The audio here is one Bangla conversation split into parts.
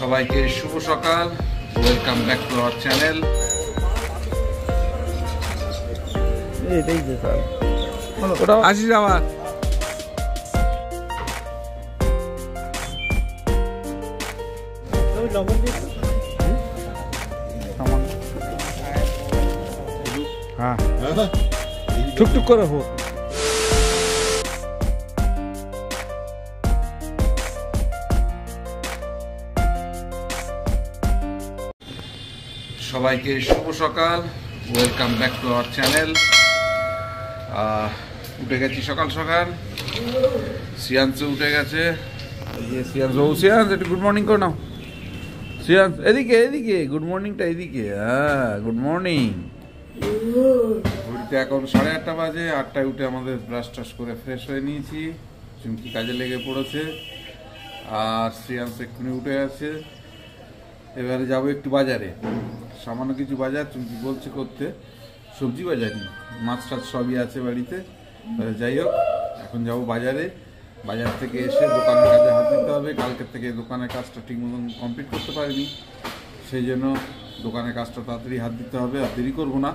সবাইকে শুভ সকাল, welcome back to our channel. এটাই যে স্যার ওটা আসিস আবার। হ্যাঁ টুকটুক করে হোক। সবাইকে শুভ সকাল, welcome back to our channel. উঠে গেছি সকাল সকাল, সিয়ান্স উঠে গেছে। সিয়ান্স একটু গুড মর্নিং করে নাও। সিয়ান্স এদিকে এদিকে, গুড মর্নিংটা এদিকে। হ্যাঁ গুড মর্নিং। ঘড়িতে এখন 8:30 বাজে। 8টায় উঠে আমাদের ব্রাশ টাশ করে ফ্রেশ হয়ে নিয়েছি। চুমকি কাজে লেগে পড়েছে, আর সিয়ান্স এক্ষুনি উঠে আছে। এবারে যাবো একটু বাজারে, সামান্য কিছু বাজার চুমকি বলছে করতে। সবজি বাজারই, মাছ টাছ সবই আছে বাড়িতে। যাই হোক, এখন যাবো বাজারে। বাজার থেকে এসে দোকানের কাজে হাত দিতে হবে। কালকের থেকে দোকানের কাজটা ঠিক মতন কমপ্লিট করতে পারিনি, সেই জন্য দোকানের কাজটা তাড়াতাড়ি হাত দিতে হবে। আর দেরি করবো না।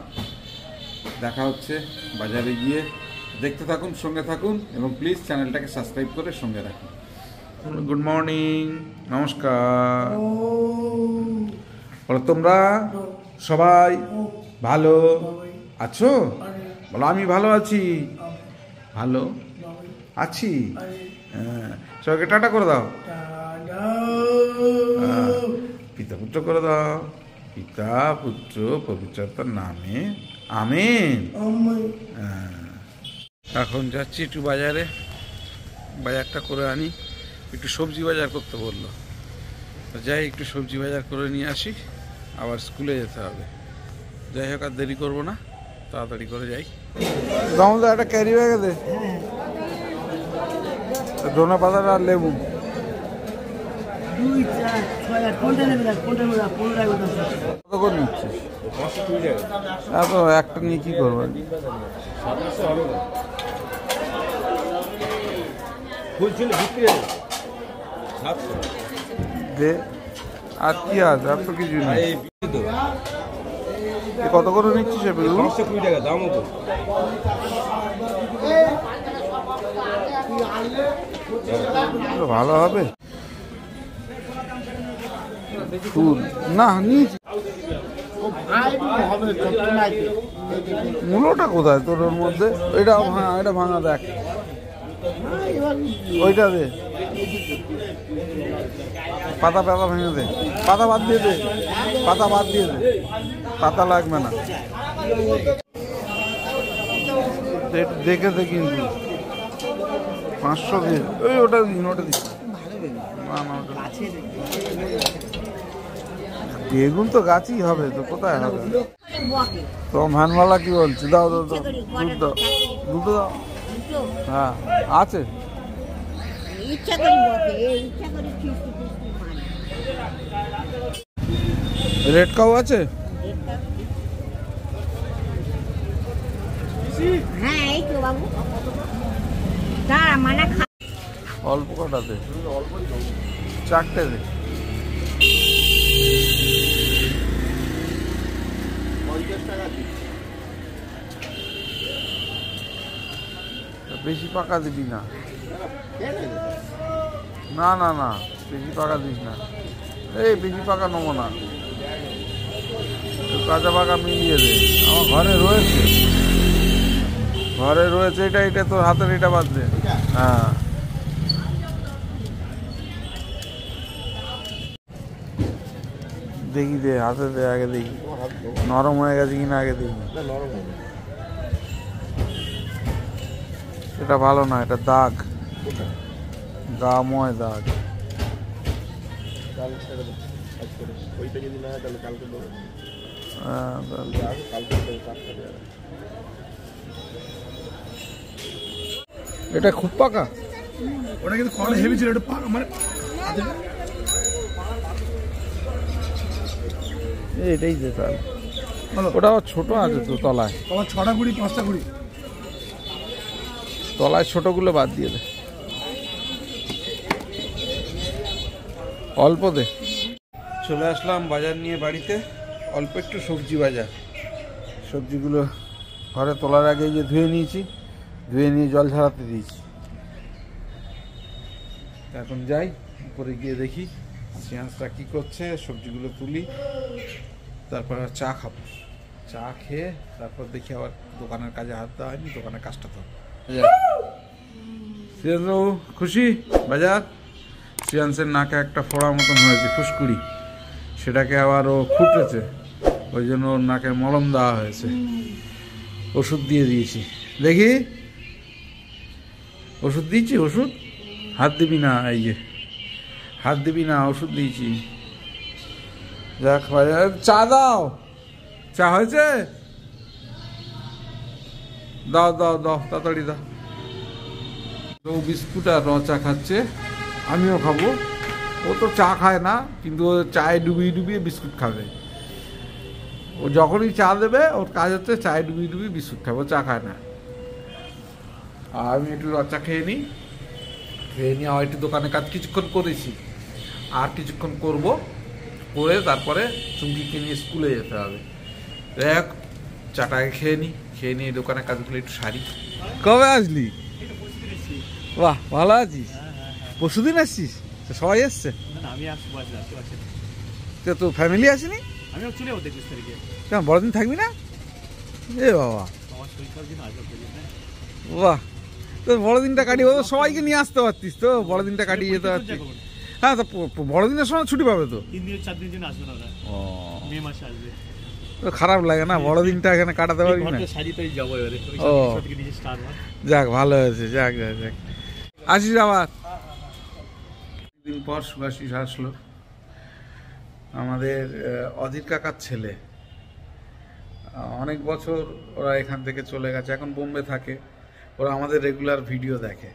দেখা হচ্ছে বাজারে গিয়ে। দেখতে থাকুন, সঙ্গে থাকুন, এবং প্লিজ চ্যানেলটাকে সাবস্ক্রাইব করে সঙ্গে রাখুন। গুড মর্নিং, নমস্কার। বলো তোমরা সবাই ভালো আছো? বলো আমি ভালো আছি। ভালো আছি। হ্যাঁ, সবাইকে টাটা করে দাও। পিতা পুত্র করে দাও। পিতা পুত্র পবিত্রতার নামে আমেন। এখন যাচ্ছি একটু বাজারে, বাজারটা করে আনি। একটু সবজি বাজার করতে বললো, যাই একটু সবজি বাজার করে নিয়ে আসি, আবার স্কুলে যেতে হবে। যাই হোক, আর দেরি করবো না, তাড়াতাড়ি করে যাই। দামোদা একটা ক্যারি ব্যাগে দে, ধনে পাতা আর লেবু। কত করে নিচ্ছিস? এত একটা নিয়ে কি করবো? দে, আর কি আছে? আর তো কিছু নেই। কত করে নিচ্ছিস? 520 টাকা দাম। ভালো হবে ফুল না নিয়েছি। মূলোটা কোথায় তোর ওর মধ্যে? এটা ভাঙা, এটা ভাঙা দেখ, ওইটা দে। পাতা পাতা ভেঙে দে, পাতা বাদ দিয়ে দে, পাতা বাদ দিয়ে দে, পাতা লাগবে না। দেখে দে কিন্তু 500 দিয়ে। ওই ওটা দিন, ওটা দিন। বেগুন তো গাছই হবে, তো কোথায় হবে? তো ভ্যানওয়ালা কি বলছি? দাও দাও দাও, দুধ দাও, দুধ দাও। হ্যাঁ আছে। রেড কাউ আছে? অল্প কটা দে, 4টে দে। বেশি পাকা দিবি না। না না না, বেশি পাকা দিস না। এই বেশি পাকা নেবো না, কাঁচা পাকা মিলিয়ে দে। আমার ঘরে রয়েছে, ঘরে রয়েছে। এটা এটা তোর হাতের, এটা বাদ দে। হ্যাঁ দেখি দে, হাতে দে আগে, দেখি নরম হয়ে গেছে কিনা আগে দেখি। এটা ভালো না, এটা দাগ, গাময় দাগ। এটা খুব পাকা। ওটা কিন্তু কড়া হেভি ছিল, এটা পাকা মানে এটাই যে তার। ওটা ছোট আছে তো তলায়। তোমার 6টা কুড়ি 5টা কুড়ি তলায় ছোটগুলো বাদ দিয়ে দে, অল্প দে। চলে আসলাম বাজার নিয়ে বাড়িতে, অল্প একটু সবজি বাজার। সবজিগুলো ঘরে তোলার আগে যে ধুয়ে নিয়েছি, ধুয়ে নিয়ে জল ঝরাতে দিয়েছি। এখন যাই উপরে গিয়ে দেখি সিয়ান্সটা কী করছে, সবজিগুলো তুলি, তারপর চা খাবো। চা খেয়ে তারপর দেখি আবার দোকানের কাজে হাত দেওয়া হয়নি, দোকানের কাজটা তো। সিয়ান্সবাবু খুশি বাজার? সিয়ান্সের নাকে একটা ফোড়া মতন হয়েছে, ফুসকুড়ি, সেটাকে আবার ও ফুটেছে, ওই জন্য ওর নাকে মলম দেওয়া হয়েছে, ওষুধ দিয়ে দিয়েছি। দেখি ওষুধ দিয়েছি, ওষুধ হাত দিবি না, এই যে হাত দিবি না, ওষুধ দিয়েছি। যাক বাজার, চা দাও, চা হয়েছে? দাও দাও দাও, তাড়াতাড়ি দাও। ও বিস্কুট আর চা খাচ্ছে, আমিও খাবো। ও তো চা খায় না, কিন্তু ও চায়ে ডুবিয়ে ডুবিয়ে বিস্কুট খাবে। ও যখনই চা দেবে ওর কাজ হচ্ছে চায়ে ডুবিয়ে ডুবিয়ে বিস্কুট খাবে, ও চা খায় না। আর আমি একটু চা খেয়ে নিই, খেয়ে নিয়ে আর একটু দোকানে কাজ কিছুক্ষণ করেছি, আর কিছুক্ষণ করব, করে তারপরে চুমকিকে নিয়ে স্কুলে যেতে হবে। দেখ চাটাকে খেয়ে নিই, খেয়ে নিয়ে দোকানের কাজগুলো একটু সারি। কবে আসলি? বাহ, ভালো আছিস? পরশুদিন আসছিস? সবাই এসছে? আমি আসবো, তো ফ্যামিলি আসেনি? আমি চলে যাবো 21 তারিখে। কেন বড়দিন থাকবি না? এ বাবা, আমার শরীরটার দিন আসবো। বাহ, তো বড়দিনটা কাটিয়ে সবাইকে নিয়ে আসতে পারতিস তো, বড়দিনটা কাটিয়ে যেতে পারতিস। হ্যাঁ, তো বড়দিনের সময় ছুটি পাবে তো। 3 দিন 4 দিনের জন্য আসবে না, ও মে মাসে আসবে। তো খারাপ লাগে না বড়দিনটা এখানে কাটাতে পারবি না? সাজিতেই যাবো এবারে। ও যাক, ভালো হয়েছে, যাক যাক যাক। আসিস আবার। দিন পর সুভাষিস আসলো, আমাদের অধীর কাকার ছেলে। অনেক বছর ওরা এখান থেকে চলে গেছে, এখন বোম্বে থাকে। ওরা আমাদের রেগুলার ভিডিও দেখে,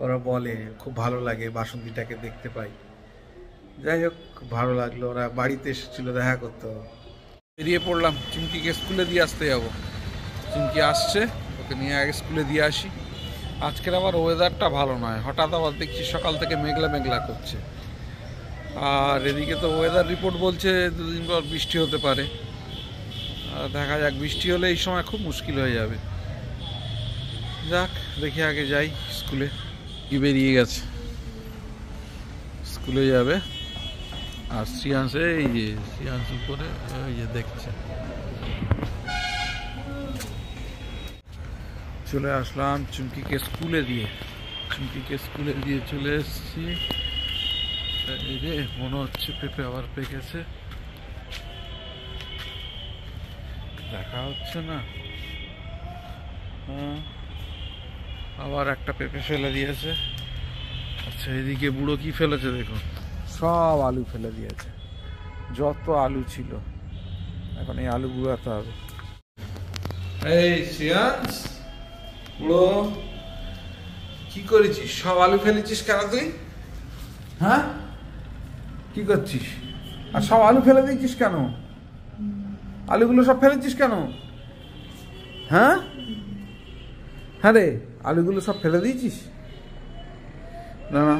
ওরা বলে খুব ভালো লাগে বাসন্তীটাকে দেখতে পাই। যাই হোক, খুব ভালো লাগলো, ওরা বাড়িতে এসেছিল দেখা করতে। বেরিয়ে পড়লাম, চুমকিকে স্কুলে দিয়ে আসতে যাবো। চুমকি আসছে, ওকে নিয়ে আগে স্কুলে দিয়ে আসি। আজকের আবার ওয়েদারটা ভালো নয়, হঠাৎ আবার দেখছি সকাল থেকে মেঘলা মেঘলা করছে। আর এদিকে তো ওয়েদার রিপোর্ট বলছে 2 দিন পর বৃষ্টি হতে পারে। দেখা যাক, বৃষ্টি হলে এই সময় খুব মুশকিল হয়ে যাবে। যাক, দেখি আগে যাই স্কুলে। কি বেরিয়ে গেছে, স্কুলে যাবে। আর সিয়ান্স, এই যে সিয়ান্স উপরে, ওই যে দেখছে। চলে আসলাম চুমকিকে স্কুলে দিয়ে, চুমকিকে স্কুলে দিয়ে চলে এসেছি। এই রে, মনে হচ্ছে পেঁপে আবার পেকেছে, দেখা হচ্ছে না। হ্যাঁ, আবার একটা পেঁপে ফেলে দিয়েছে। আচ্ছা, এদিকে বুড়ো কি ফেলেছে দেখুন, সব আলু ফেলে দিয়েছে, যত আলু ছিল। এখন এই আলু গুঁড়াতে হবে। এই সিয়ান্স, বুড়ো কি করেছিস? সব আলু ফেলেছিস কেন তুই? হ্যাঁ, কি করছিস? আর সব আলু ফেলে দিয়েছিস কেন? আলুগুলো সব ফেলেছিস কেন? হ্যাঁ হ্যাঁ রে, আলুগুলো সব ফেলে দিয়েছিস? না না,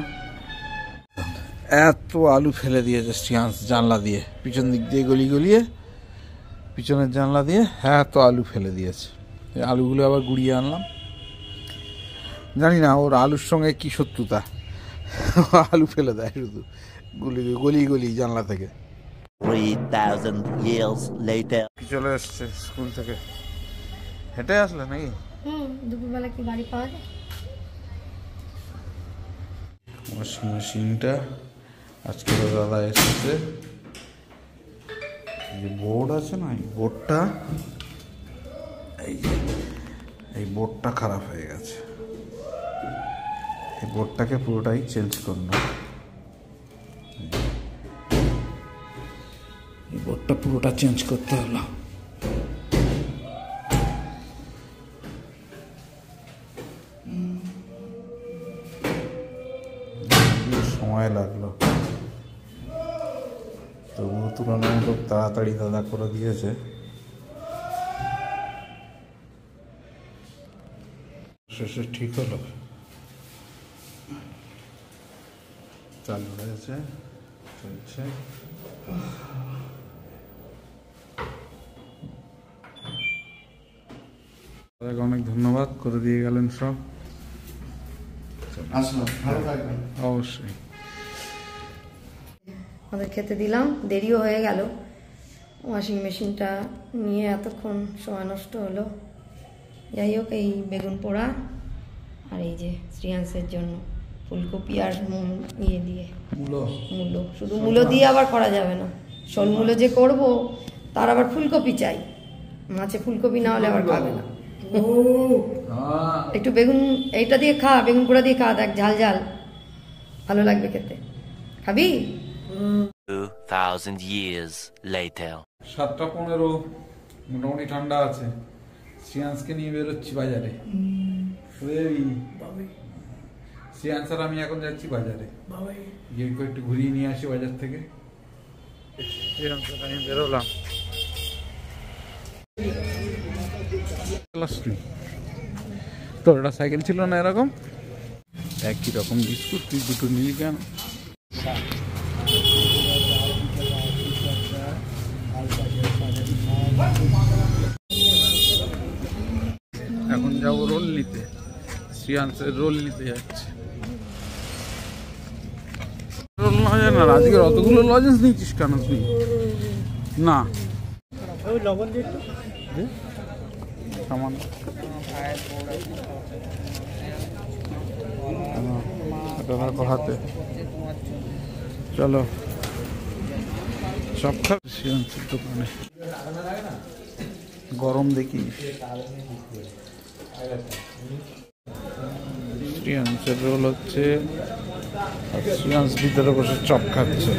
এত আলু ফেলে দিয়েছে সিয়ান্স জানলা দিয়ে, পিছন দিক দিয়ে গলি গলিয়ে, পিছনের জানলা দিয়ে এত আলু ফেলে দিয়েছে। এই আলুগুলো আবার গুড়িয়ে আনলাম। জানি না ওর আলুর সঙ্গে কি শত্রুতা, আলু ফেলে দেয় শুধু গলি গলি গলি জানলা থেকে। 3000 years later. চলে এসছে স্কুল থেকে, হেঁটে আসলে নাকি? দুপুরবেলা কি গাড়ি পাওয়া যায়? ওয়াশিং মেশিনটা আজকে দাদা এসেছে। যে বোর্ড আছে না, এই বোর্ডটা, এই বোর্ডটা খারাপ হয়ে গেছে। এই বোর্ডটাকে পুরোটাই চেঞ্জ করলাম। এই বোর্ডটা পুরোটা চেঞ্জ করতে হলো। সময় লাগলো, তবুও তুলনামূলক তাড়াতাড়ি দাদা করে দিয়েছে। শেষে ঠিক হলো, চালু হয়েছে। চলছে। অনেক ধন্যবাদ, করে দিয়ে গেলেন সব। আসলাম, ভালো থাকবেন। অবশ্যই। আমাদের খেতে দিলাম, দেরিও হয়ে গেল। ওয়াশিং মেশিনটা নিয়ে এতক্ষণ সময় নষ্ট হলো। যাই হোক, এই বেগুন পোড়া আর এই যে শ্রেয়াংসের জন্য ফুলকপি আর ইয়ে দিয়ে মূলো, শুধু মূলো দিয়ে আবার করা যাবে না, শোল মূলো যে করব তার আবার ফুলকপি চাই। মাছে ফুলকপি না হলে আবার খাবে না। একটু বেগুন এইটা দিয়ে খা, বেগুন পোড়া দিয়ে খা, দেখ ঝাল ঝাল ভালো লাগবে খেতে। খাবি? 2000 years later. 7:15, মোটামুটি ঠান্ডা আছে। শ্রেয়াংসকে নিয়ে বেরোচ্ছি বাজারে। শ্রেয়াংস আর আমি এখন যাচ্ছি বাজারে, গিয়ে একটু ঘুরিয়ে নিয়ে আসি বাজার থেকে। আমি বেরোলাম। তোর একটা সাইকেল ছিল না এরকম? একই রকম বিস্কুট, তুই দুটো নিলি কেন? এখন যাবো রোল নিতে, শ্রেয়াংসের রোল নিতে যাচ্ছে। রোল না যায় না, আজকের অতগুলো লজেন্স নিচ্ছিস কেন তুই? না লবণ দিয়ে সামান্য হাতে। চলো সব খাবে শ্রেয়াংসের দোকানে, গরম দেখি। শ্রেয়াংসের রোল হচ্ছে, শ্রেয়াংস ভিতরে বসে চপ খাচ্ছে।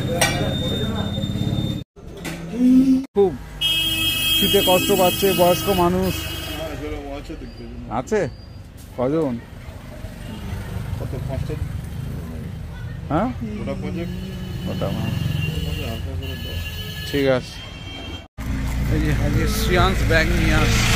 খুব শীতে কষ্ট পাচ্ছে বয়স্ক মানুষ। আছে কজন? হ্যাঁ ঠিক আছে। এই যে আজকে শ্রেয়াংস ব্যাগ নিয়ে আসছে,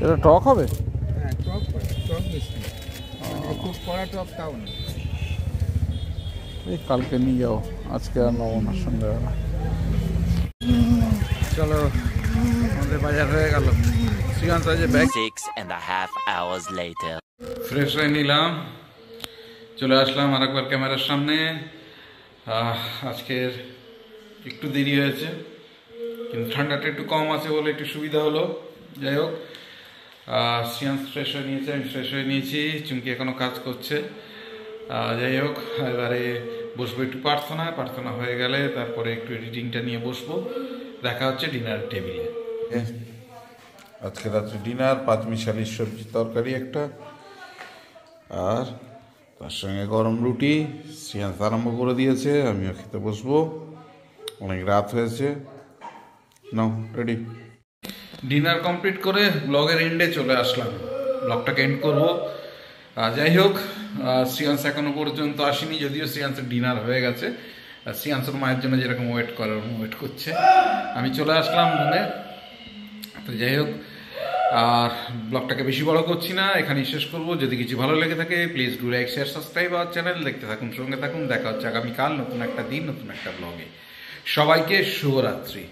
এটা টক হবে? হ্যাঁ, টক বেশি, খুব কড়া টক তাও না। এই কালকে নিয়ে যাও, আজকে আর নেবো না সন্ধ্যাবেলা। চলো আমাদের বাজার হয়ে গেল। শ্রেয়াংস আজ ব্যাগ 6.5 hours later. ফ্রেশ হয়ে নিলাম, চলে আসলাম আরেকবার ক্যামেরার সামনে। আজকের একটু দেরি হয়েছে, কিন্তু ঠান্ডাটা একটু কম আছে বলে একটু সুবিধা হলো। যাই হোক, শ্রেয়াংস ফ্রেশ হয়ে নিয়েছে, আমি ফ্রেশ হয়ে নিয়েছি, চুমকি এখনো কাজ করছে। যাই হোক, এবারে বসবো একটু প্রার্থনা হয়ে গেলে তারপরে একটু এডিটিংটা নিয়ে বসবো। দেখা হচ্ছে ডিনার টেবিলে। আজকে রাত্রে ডিনার, 5 মিশালির সবজি তরকারি একটা, আর তার সঙ্গে গরম রুটি। শ্রেয়াংস আরম্ভ করে দিয়েছে, আমিও খেতে বসবো, অনেক রাত হয়েছে। নাও রেডি। ডিনার কমপ্লিট করে ব্লগের এন্ডে চলে আসলাম, ব্লগটাকে এন্ড করবো। যাই হোক, শ্রেয়াংস এখনো পর্যন্ত আসেনি, যদিও শ্রেয়াংসের ডিনার হয়ে গেছে। শ্রেয়াংসের মায়ের জন্য যেরকম ওয়েট করছে, আমি চলে আসলাম রুমে। তো যাই হোক, আর ব্লগটাকে বেশি বড় করছি না, এখানেই শেষ করবো। যদি কিছু ভালো লেগে থাকে please do like, share, subscribe our channel. দেখতে থাকুন, সঙ্গে থাকুন। দেখা হচ্ছে আগামীকাল নতুন একটা দিন, নতুন একটা ব্লগে। সবাইকে শুভরাত্রি।